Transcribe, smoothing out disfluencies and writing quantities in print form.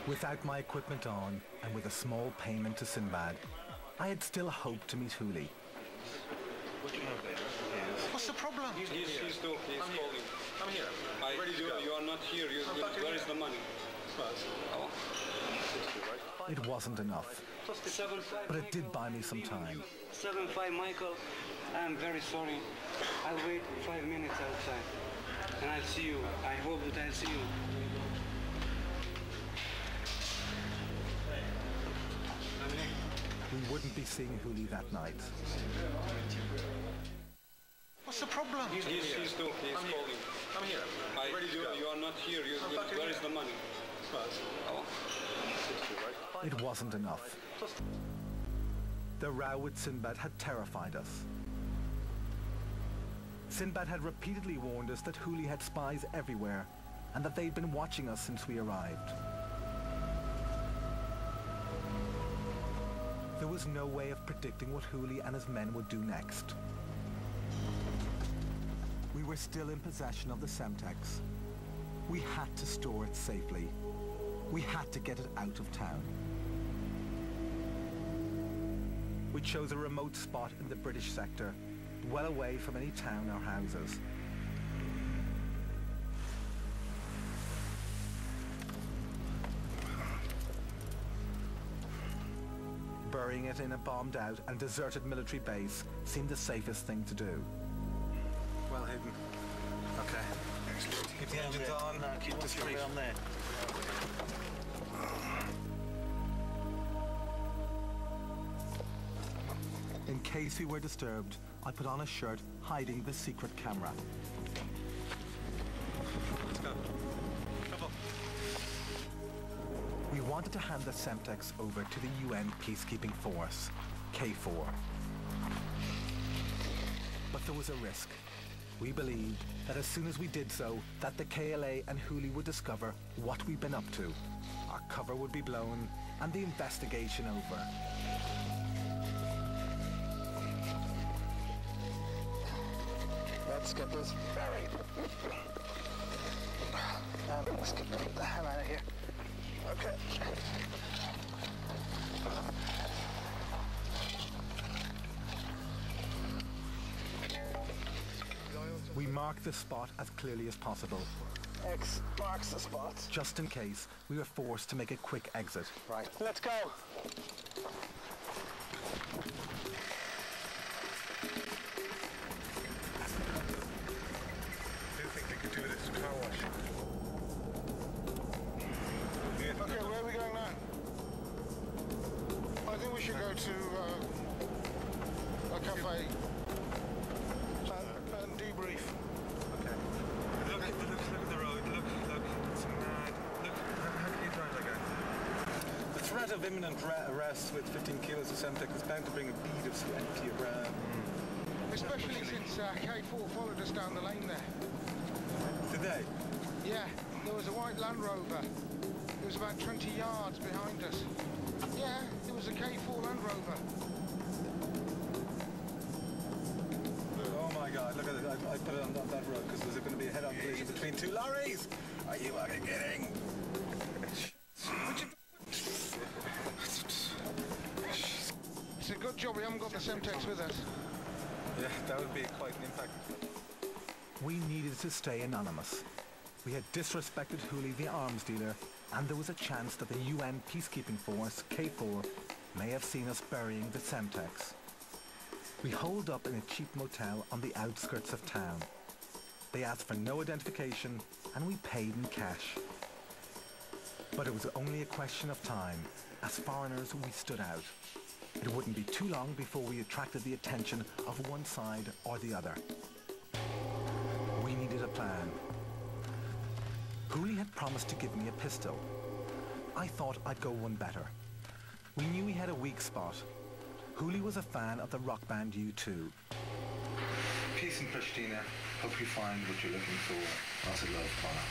Without my equipment on, and with a small payment to Sinbad, I had still hoped to meet Hulji. What's the problem? He's calling. I'm here. I'm ready to go. You are not here. Where is the money? It wasn't enough, but it did buy me some time. 7-5, Michael. I'm very sorry. I'll wait 5 minutes outside, and I'll see you. I hope that I'll see you. We wouldn't be seeing Hulji that night. What's the problem? He's calling. I'm here. I'm ready to go. You are not here. Where is the money? It wasn't enough. The row with Sinbad had terrified us. Sinbad had repeatedly warned us that Hulji had spies everywhere and that they'd been watching us since we arrived. There was no way of predicting what Hulji and his men would do next. We were still in possession of the Semtex. We had to store it safely. We had to get it out of town. We chose a remote spot in the British sector, well away from any town or houses. Burying it in a bombed-out and deserted military base seemed the safest thing to do. Well hidden. Okay. Excellent. Keep the engines on. No, keep the street on there. In case we were disturbed, I put on a shirt hiding the secret camera. Let's go. Come on. We wanted to hand the Semtex over to the UN peacekeeping force, KFOR. But there was a risk. We believed that as soon as we did so, that the KLA and Hulji would discover what we'd been up to. Our cover would be blown and the investigation over. Let's get this buried. Let's get the hell out of here. Okay. We marked the spot as clearly as possible. X marks the spot. Just in case we were forced to make a quick exit. Right, let's go. Do this car wash. Okay, where are we going now? I think we should go to a cafe and debrief. Okay. Look at the road. Look. It's mad. Look, how can you drive like that? The threat of imminent arrest with 15 kilos of Semtex is bound to bring a bead of sweat to your brow. Especially since K4 followed us down the lane there. Did they? Yeah, there was a white Land Rover. It was about 20 yards behind us. Yeah, it was a K4 Land Rover. Oh my God, look at it. I put it on that road because there's going to be a head-on collision between two lorries. Are you fucking kidding? It's a good job we haven't got the Semtex with us. Yeah, that would be quite an impact. We needed to stay anonymous. We had disrespected Hulji the arms dealer, and there was a chance that the UN peacekeeping force, KFOR, may have seen us burying the Semtex. We holed up in a cheap motel on the outskirts of town. They asked for no identification, and we paid in cash. But it was only a question of time. As foreigners, we stood out. It wouldn't be too long before we attracted the attention of one side or the other. We needed a plan. Hulji had promised to give me a pistol. I thought I'd go one better. We knew he had a weak spot. Hulji was a fan of the rock band U2. Peace in Pristina. Hope you find what you're looking for. Lots of love, Connor.